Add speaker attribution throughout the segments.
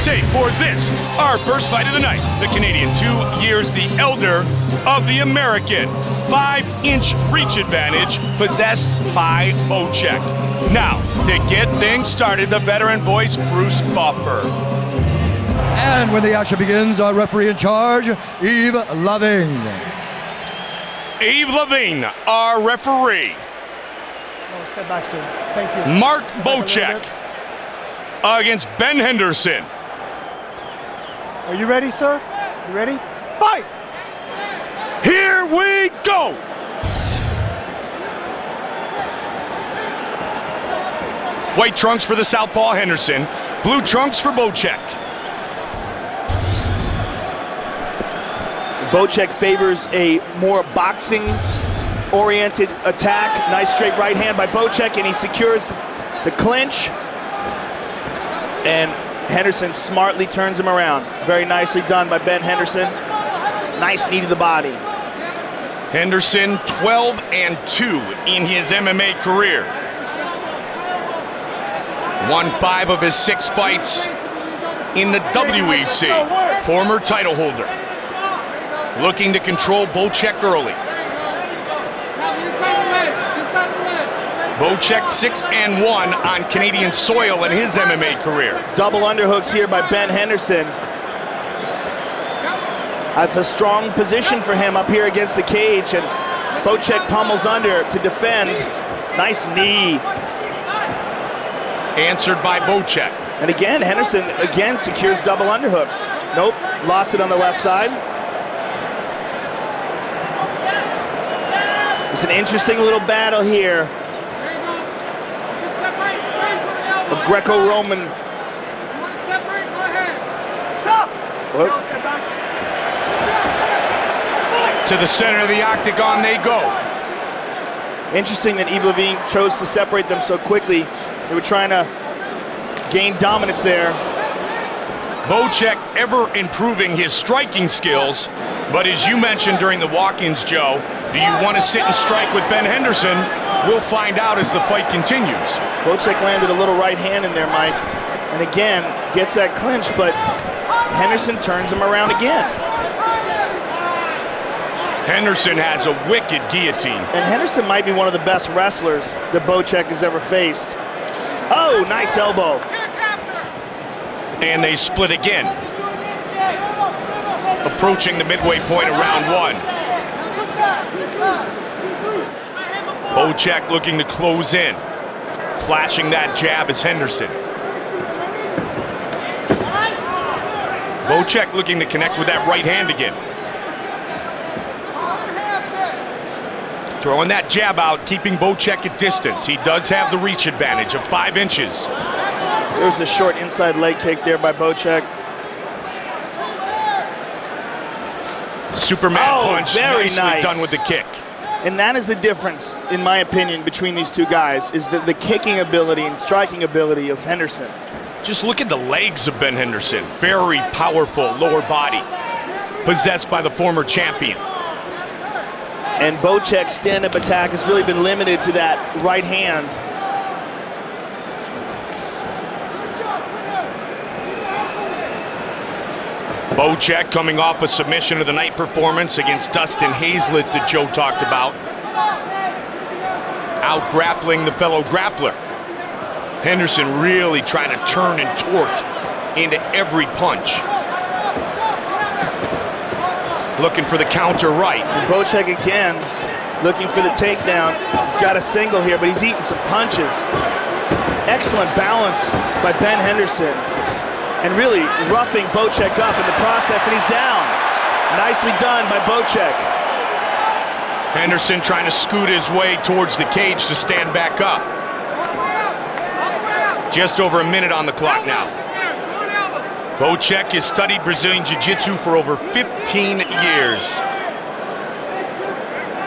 Speaker 1: tape for this, our first fight of the night. The Canadian, 2 years the elder of the American. 5-inch reach advantage possessed by Bocek. Now, to get things started, the veteran voice, Bruce Buffer.
Speaker 2: And when the action begins, our referee in charge, Yves Lavigne.
Speaker 1: Yves Lavigne, our referee.
Speaker 3: No, step back, sir. Thank you.
Speaker 1: Mark Bocek against Ben Henderson.
Speaker 3: Are you ready, sir? You ready? Fight!
Speaker 1: Here we go! White trunks for the southpaw Henderson, blue trunks for Bocek.
Speaker 4: Bocek favors a more boxing-oriented attack. Nice straight right hand by Bocek, and he secures the clinch. And Henderson smartly turns him around. Very nicely done by Ben Henderson. Nice knee to the body.
Speaker 1: Henderson 12-2 in his MMA career. Won 5 of his 6 fights in the WEC. Former title holder. Looking to control Bocek early. Bocek 6-1 on Canadian soil in his MMA career.
Speaker 4: Double underhooks here by Ben Henderson. That's a strong position for him up here against the cage, and Bocek pummels under to defend. Nice knee.
Speaker 1: Answered by Bocek.
Speaker 4: And again, Henderson again secures double underhooks. Nope, lost it on the left side. It's an interesting little battle here of Greco-Roman.
Speaker 1: To the center of the octagon they go.
Speaker 4: Interesting that Yves Lavigne chose to separate them so quickly. They were trying to gain dominance there.
Speaker 1: Bocek ever improving his striking skills, but as you mentioned during the walk-ins, Joe, do you want to sit and strike with Ben Henderson? We'll find out as the fight continues.
Speaker 4: Bocek landed a little right hand in there, Mike, and again gets that clinch, but Henderson turns him around again.
Speaker 1: Henderson has a wicked guillotine.
Speaker 4: And Henderson might be one of the best wrestlers that Bocek has ever faced. Oh, nice elbow.
Speaker 1: And they split again. Approaching the midway point of round 1. Bocek looking to close in. Flashing that jab is Henderson. Bocek looking to connect with that right hand again. Throwing that jab out, keeping Bocek at distance. He does have the reach advantage of 5 inches.
Speaker 4: There's a short inside leg kick there by Bocek.
Speaker 1: Superman punch,
Speaker 4: very
Speaker 1: nicely
Speaker 4: nice.
Speaker 1: done with the kick.
Speaker 4: And that is the difference, in my opinion, between these two guys, is the kicking ability and striking ability of Henderson.
Speaker 1: Just look at the legs of Ben Henderson. Very powerful lower body, possessed by the former champion.
Speaker 4: And Bocek's stand-up attack has really been limited to that right hand.
Speaker 1: Bocek coming off a submission of the night performance against Dustin Hazlett that Joe talked about. Out grappling the fellow grappler. Henderson really trying to turn and torque into every punch. Looking for the counter right.
Speaker 4: And Bocek again looking for the takedown. He's got a single here, but he's eating some punches. Excellent balance by Ben Henderson. And really roughing Bocek up in the process, and he's down. Nicely done by Bocek.
Speaker 1: Henderson trying to scoot his way towards the cage to stand back up. Just over a minute on the clock now. Bocek has studied Brazilian Jiu-Jitsu for over 15 years.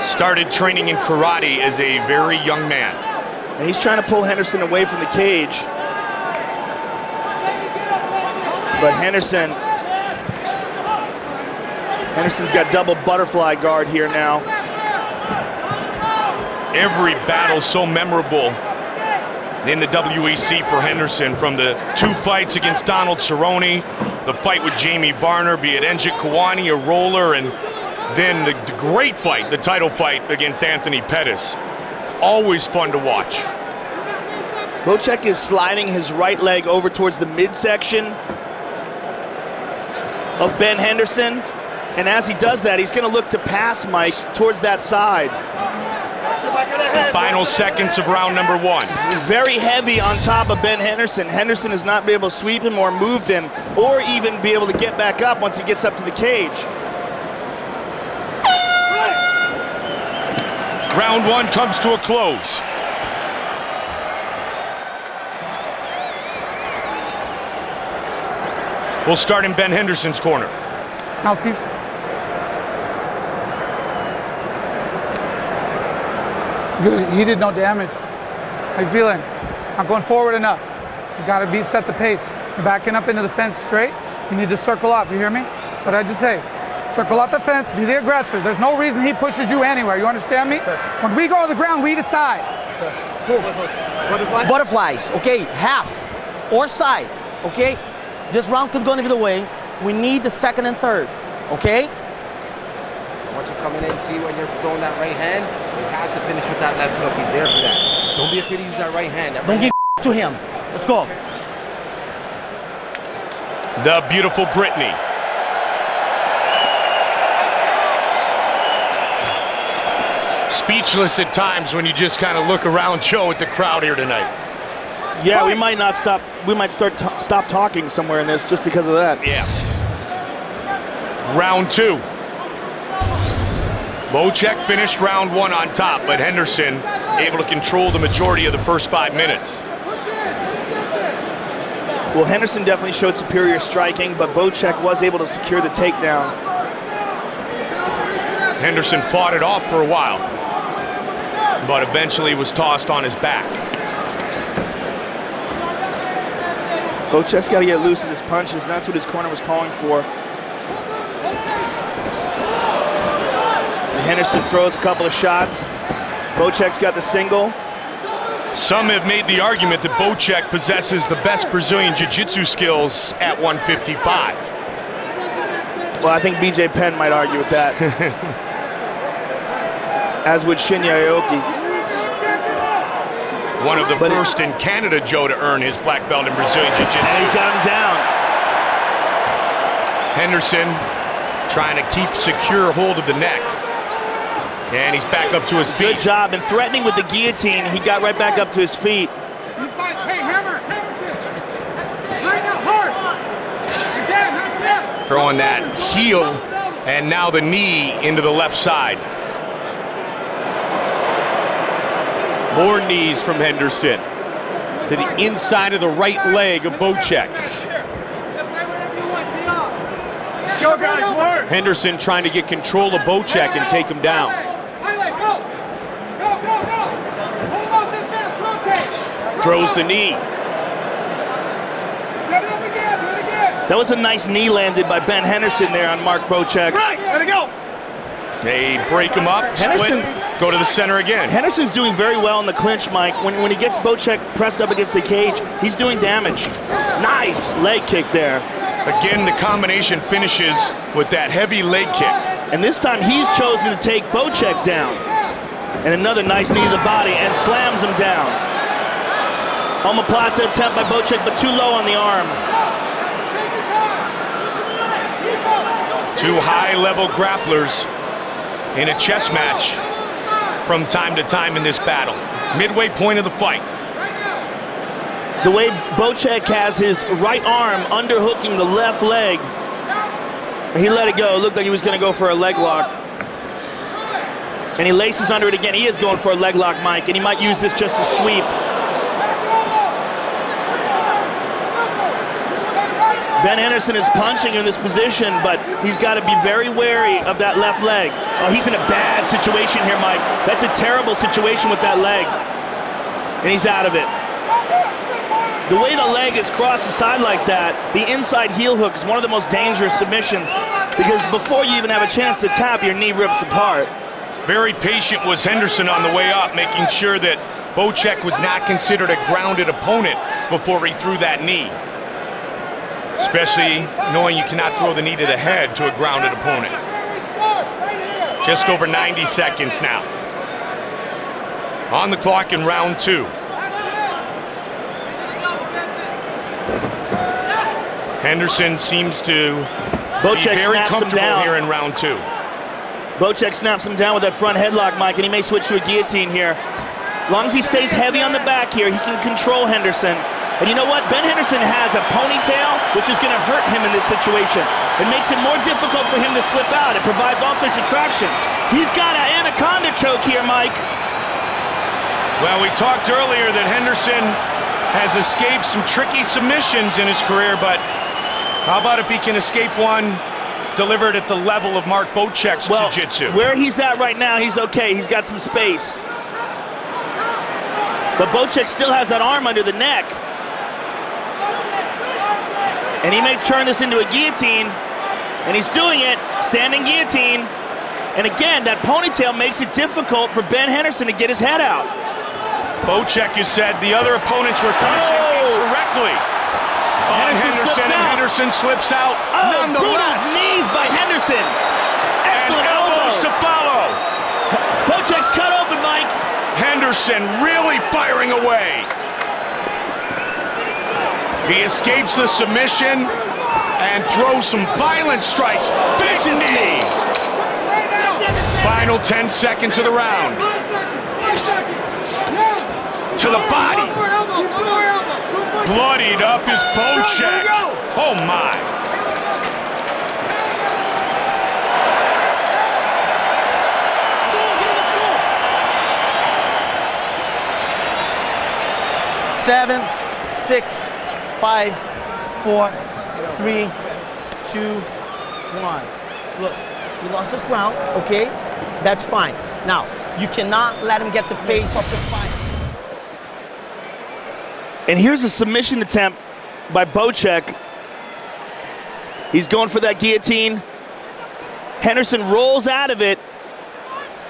Speaker 1: Started training in karate as a very young man.
Speaker 4: And he's trying to pull Henderson away from the cage. But Henderson's got double butterfly guard here now.
Speaker 1: Every battle so memorable in the WEC for Henderson, from the 2 fights against Donald Cerrone, the fight with Jamie Varner, be it Enjit Kawani, a roller, and then the great fight, the title fight against Anthony Pettis. Always fun to watch.
Speaker 4: Bocek is sliding his right leg over towards the midsection of Ben Henderson. And as he does that, he's going to look to pass Mike towards that side.
Speaker 1: The final seconds of round number 1.
Speaker 4: Very heavy on top of Ben Henderson. Henderson has not been able to sweep him or move him, or even be able to get back up once he gets up to the cage.
Speaker 1: Round 1 comes to a close. We'll start in Ben Henderson's corner.
Speaker 5: Mouthpiece. Good. He did no damage. How you feeling? Not going forward enough. You got to set the pace. You're backing up into the fence straight. You need to circle off. You hear me? That's what I just say. Circle off the fence. Be the aggressor. There's no reason he pushes you anywhere. You understand me?
Speaker 6: Sir.
Speaker 5: When we go on the ground, we decide.
Speaker 6: Butterflies, okay, half or side, okay? This round could go either way. We need the second and third, okay?
Speaker 7: Once you come in and see when you're throwing that right hand, you have to finish with that left hook. He's there for that. Don't be afraid to use that right hand.
Speaker 6: Don't give to him. Let's go.
Speaker 1: The beautiful Brittany. Speechless at times when you just kind of look around Joe at the crowd here tonight.
Speaker 4: Yeah, we might not stop. We might stop talking somewhere in this just because of that.
Speaker 1: Yeah. Round 2. Bocek finished round 1 on top, but Henderson able to control the majority of the first 5 minutes.
Speaker 4: Well, Henderson definitely showed superior striking, but Bocek was able to secure the takedown.
Speaker 1: Henderson fought it off for a while, but eventually was tossed on his back.
Speaker 4: Bocek's got to get loose in his punches, and that's what his corner was calling for. Henderson throws a couple of shots. Bocek's got the single.
Speaker 1: Some have made the argument that Bocek possesses the best Brazilian Jiu-Jitsu skills at 155.
Speaker 4: Well, I think BJ Penn might argue with that. As would Shinya Aoki.
Speaker 1: One of the first in Canada, Joe, to earn his black belt in Brazilian Jiu-Jitsu.
Speaker 4: And he's got him down.
Speaker 1: Henderson trying to keep secure hold of the neck. And he's back up to his feet.
Speaker 4: Good job. And threatening with the guillotine, he got right back up to his feet.
Speaker 5: Inside. Hey, hammer. Right now, hard. Again, that's it.
Speaker 1: Throwing that heel and now the knee into the left side. More knees from Henderson to the inside of the right leg of Bocek.
Speaker 3: Go, guys, work.
Speaker 1: Henderson trying to get control of Bocek and take him down. Throws the knee.
Speaker 4: That was a nice knee landed by Ben Henderson there on Mark Bocek.
Speaker 3: Right, let it go.
Speaker 1: They break him up,
Speaker 4: Henderson,
Speaker 1: split, go to the center again.
Speaker 4: Henderson's doing very well in the clinch, Mike. When he gets Bocek pressed up against the cage, he's doing damage. Nice leg kick there.
Speaker 1: Again, the combination finishes with that heavy leg kick.
Speaker 4: And this time he's chosen to take Bocek down. And another nice knee to the body and slams him down. Omoplata attempt by Bocek, but too low on the arm.
Speaker 1: Two high-level grapplers in a chess match from time to time in this battle. Midway point of the fight.
Speaker 4: The way Bocek has his right arm underhooking the left leg, he let it go. It looked like he was going to go for a leg lock. And he laces under it again. He is going for a leg lock, Mike, and he might use this just to sweep. Ben Henderson is punching in this position, but he's got to be very wary of that left leg. Oh, he's in a bad situation here, Mike. That's a terrible situation with that leg. And he's out of it. The way the leg is crossed aside like that, the inside heel hook is one of the most dangerous submissions, because before you even have a chance to tap, your knee rips apart.
Speaker 1: Very patient was Henderson on the way up, making sure that Bocek was not considered a grounded opponent before he threw that knee. Especially knowing you cannot throw the knee to the head to a grounded opponent. Just over 90 seconds now. On the clock in round 2. Henderson seems to
Speaker 4: Bocek
Speaker 1: be very
Speaker 4: snaps him
Speaker 1: comfortable
Speaker 4: down.
Speaker 1: here in round 2.
Speaker 4: Bocek snaps him down with that front headlock, Mike, and he may switch to a guillotine here. As long as he stays heavy on the back here, he can control Henderson. And you know what? Ben Henderson has a ponytail, which is going to hurt him in this situation. It makes it more difficult for him to slip out. It provides all sorts of traction. He's got an anaconda choke here, Mike.
Speaker 1: Well, we talked earlier that Henderson has escaped some tricky submissions in his career, but how about if he can escape one delivered at the level of Mark Bocek's jiu-jitsu?
Speaker 4: Where he's at right now, he's okay. He's got some space. But Bocek still has that arm under the neck. And he may turn this into a guillotine, and he's doing it, standing guillotine. And again, that ponytail makes it difficult for Ben Henderson to get his head out.
Speaker 1: Bocek, you said the other opponents were finishing incorrectly on Henderson, and Henderson slips out nonetheless.
Speaker 4: Brutal knees by Henderson. Excellent
Speaker 1: and elbows to follow.
Speaker 4: Bocek's cut open, Mike.
Speaker 1: Henderson really firing away. He escapes the submission and throws some violent strikes. Big knee. Final 10 seconds of the round. To the body. Bloodied up is Bocek. Oh my.
Speaker 6: Seven, 6, 5, 4, 3, 2, 1. Look, he lost this round, okay? That's fine. Now, you cannot let him get the pace of the fight.
Speaker 4: And here's a submission attempt by Bocek. He's going for that guillotine. Henderson rolls out of it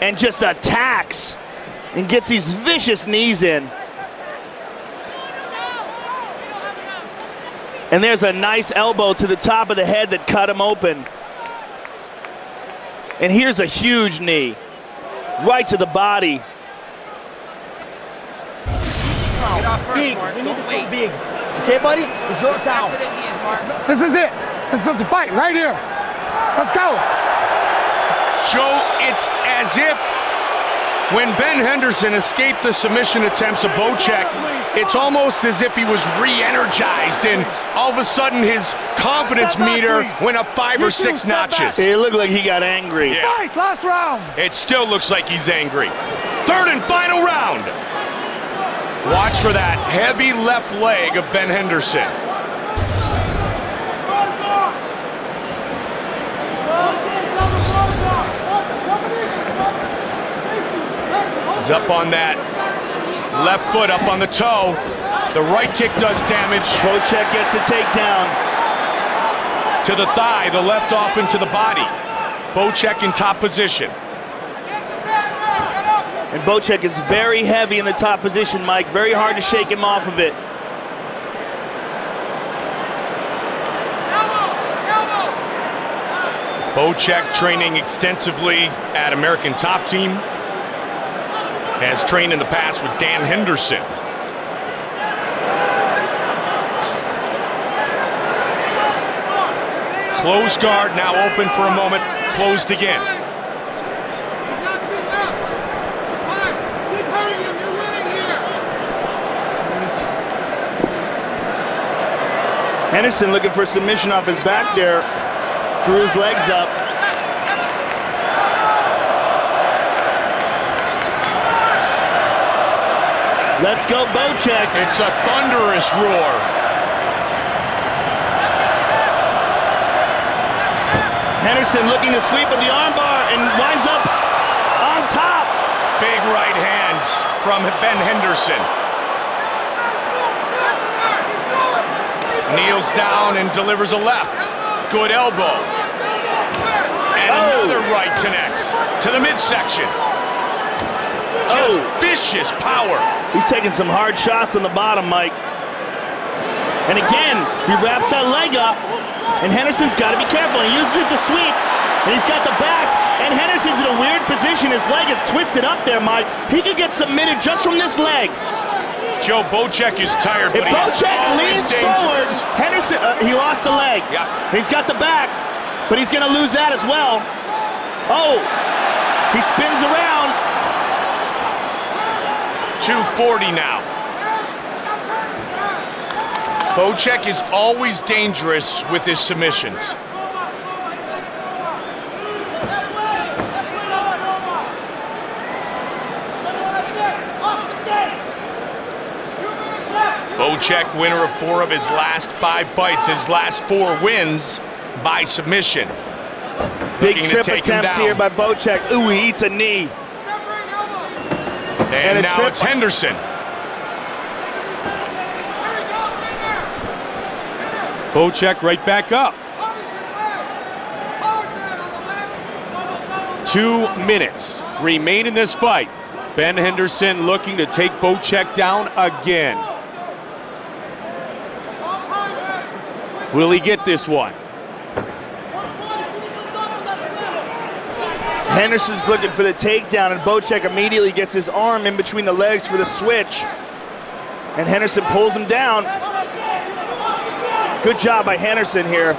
Speaker 4: and just attacks and gets these vicious knees in. And there's a nice elbow to the top of the head that cut him open. And here's a huge knee, right to the body.
Speaker 7: Get off first,
Speaker 6: Big.
Speaker 7: Mark.
Speaker 6: We need
Speaker 7: Don't
Speaker 6: to
Speaker 7: wait.
Speaker 6: go big. Okay, buddy? It's your town.
Speaker 7: Faster than he is, Mark.
Speaker 5: This is it. This is the fight right here. Let's go.
Speaker 1: Joe, it's as if when Ben Henderson escaped the submission attempts of Bocek, it's almost as if he was re-energized and all of a sudden his confidence meter went up 5 or 6 notches.
Speaker 4: It looked like he got angry.
Speaker 1: Yeah.
Speaker 5: Fight, last round.
Speaker 1: It still looks like he's angry. Third and final round. Watch for that heavy left leg of Ben Henderson. He's up on that left foot, up on the toe. The right kick does damage.
Speaker 4: Bocek gets the takedown.
Speaker 1: To the thigh, the left off into the body. Bocek in top position.
Speaker 4: And Bocek is very heavy in the top position, Mike. Very hard to shake him off of it.
Speaker 1: Bocek training extensively at American Top Team. Has trained in the past with Dan Henderson. Closed guard, now open for a moment, closed again.
Speaker 4: Henderson looking for submission off his back there. Threw his legs up. Let's go, Bocek.
Speaker 1: It's a thunderous roar.
Speaker 4: Henderson looking to sweep with the armbar and winds up on top.
Speaker 1: Big right hands from Ben Henderson. Kneels down and delivers a left. Good elbow. And another right connects to the midsection. Just vicious power.
Speaker 4: He's taking some hard shots on the bottom, Mike. And again, he wraps that leg up, and Henderson's got to be careful. He uses it to sweep, and he's got the back, and Henderson's in a weird position. His leg is twisted up there, Mike. He could get submitted just from this leg.
Speaker 1: Joe, Bocek is tired, but
Speaker 4: Bocek leans forward. Henderson, he lost the leg.
Speaker 1: Yeah.
Speaker 4: He's got the back, but he's going to lose that as well. Oh, he spins around.
Speaker 1: 240 now. Bocek is always dangerous with his submissions. Bocek, winner of 4 of his last 5 fights, his last 4 wins by submission.
Speaker 4: Big
Speaker 1: Looking
Speaker 4: trip
Speaker 1: to take him
Speaker 4: attempt
Speaker 1: down.
Speaker 4: here by Bocek. Ooh, he eats a knee.
Speaker 1: And
Speaker 4: a
Speaker 1: now
Speaker 4: trip.
Speaker 1: it's Henderson. Bocek right back up. 2 minutes remain in this fight. Ben Henderson looking to take Bocek down again. Will he get this one?
Speaker 4: Henderson's looking for the takedown, and Bocek immediately gets his arm in between the legs for the switch. And Henderson pulls him down. Good job by Henderson here.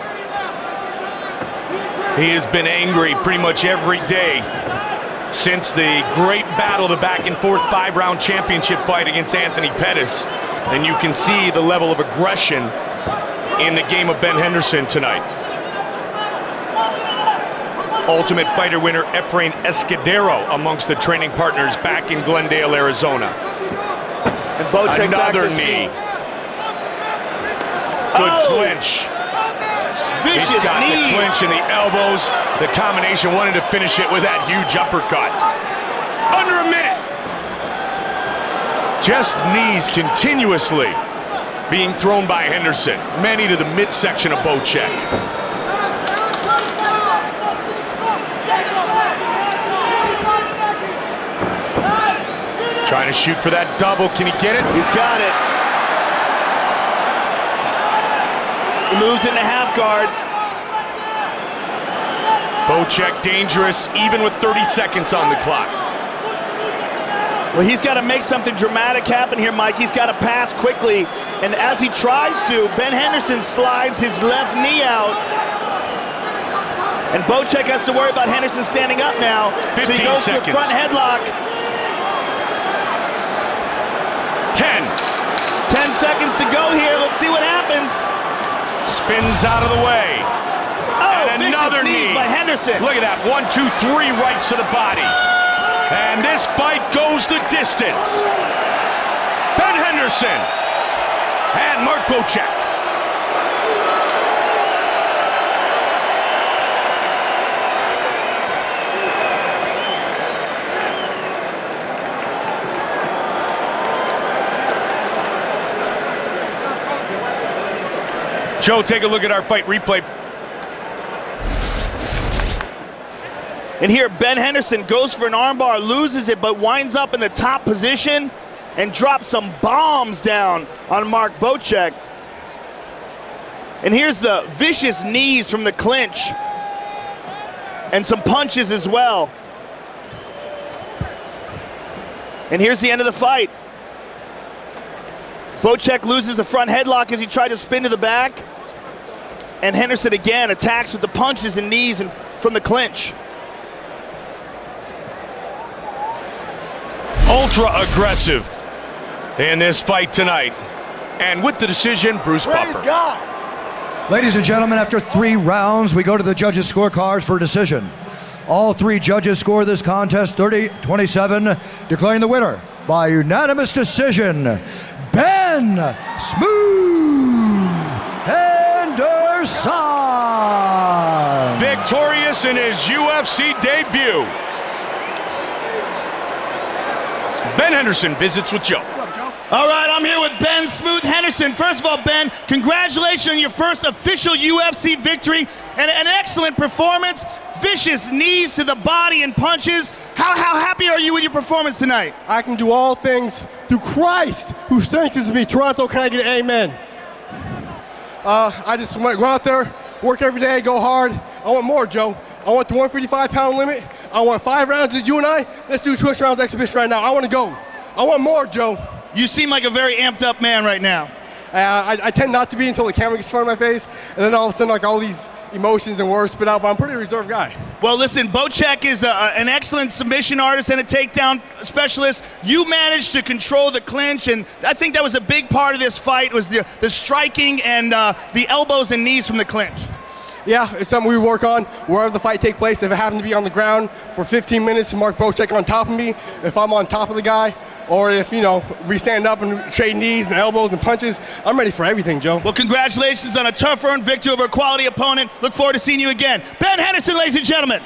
Speaker 1: He has been angry pretty much every day since the great battle, the back and forth 5-round championship fight against Anthony Pettis. And you can see the level of aggression in the game of Ben Henderson tonight. Ultimate Fighter winner Efrain Escudero amongst the training partners back in Glendale, Arizona.
Speaker 4: And Bocek back to
Speaker 1: Another
Speaker 4: his
Speaker 1: knee.
Speaker 4: feet.
Speaker 1: Good
Speaker 4: Oh!
Speaker 1: clinch.
Speaker 4: Vicious
Speaker 1: He's got
Speaker 4: knees.
Speaker 1: the clinch and the elbows. The combination wanted to finish it with that huge uppercut. Under a minute. Just knees continuously being thrown by Henderson. Many to the midsection of Bocek. Trying to shoot for that double. Can he get it?
Speaker 4: He's got it. He moves into half guard.
Speaker 1: Bocek dangerous even with 30 seconds on the clock.
Speaker 4: Well, he's got to make something dramatic happen here, Mike. He's got to pass quickly. And as he tries to, Ben Henderson slides his left knee out. And Bocek has to worry about Henderson standing up now.
Speaker 1: 15
Speaker 4: so he goes
Speaker 1: seconds.
Speaker 4: to the front headlock. 10 seconds to go here. Let's see what happens.
Speaker 1: Spins out of the way.
Speaker 4: Oh,
Speaker 1: And
Speaker 4: vicious
Speaker 1: another
Speaker 4: knees
Speaker 1: knee
Speaker 4: by Henderson.
Speaker 1: Look at that. 1, 2, 3 rights to the body. And this fight goes the distance. Ben Henderson and Mark Bocek. Joe, take a look at our fight replay.
Speaker 4: And here, Ben Henderson goes for an armbar, loses it, but winds up in the top position and drops some bombs down on Mark Bocek. And here's the vicious knees from the clinch. And some punches as well. And here's the end of the fight. Bocek loses the front headlock as he tried to spin to the back. And Henderson again attacks with the punches and knees and from the clinch.
Speaker 1: Ultra aggressive in this fight tonight. And with the decision, Bruce Buffer.
Speaker 2: Ladies and gentlemen, after 3 rounds, we go to the judges' scorecards for a decision. All 3 judges score this contest 30-27, declaring the winner by unanimous decision, Ben Smooth Henderson.
Speaker 1: Victorious in his UFC debut. Ben Henderson visits with Joe.
Speaker 4: All right, I'm here with Ben Smooth Henderson. First of all, Ben, congratulations on your first official UFC victory and an excellent performance. Vicious knees to the body and punches. How happy are you with your performance tonight?
Speaker 8: I can do all things through Christ who strengthens me. Toronto, can I get an amen? I just want to go out there, work every day, go hard. I want more, Joe. I want the 155-pound limit. I want 5 rounds as you and I. Let's do 2 extra rounds exhibition right now. I want to go. I want more, Joe.
Speaker 4: You seem like a very amped up man right now.
Speaker 8: I tend not to be until the camera gets in front of my face, and then all of a sudden, like, all these emotions and words spit out, but I'm a pretty reserved guy.
Speaker 4: Well, listen, Bocek is an excellent submission artist and a takedown specialist. You managed to control the clinch, and I think that was a big part of this fight, was the striking and the elbows and knees from the clinch.
Speaker 8: Yeah, it's something we work on wherever the fight takes place. If it happened to be on the ground for 15 minutes and Mark Bocek on top of me, if I'm on top of the guy, or if, you know, we stand up and trade knees and elbows and punches, I'm ready for everything, Joe.
Speaker 4: Well, congratulations on a tough earned victory over a quality opponent. Look forward to seeing you again. Ben Henderson, ladies and gentlemen.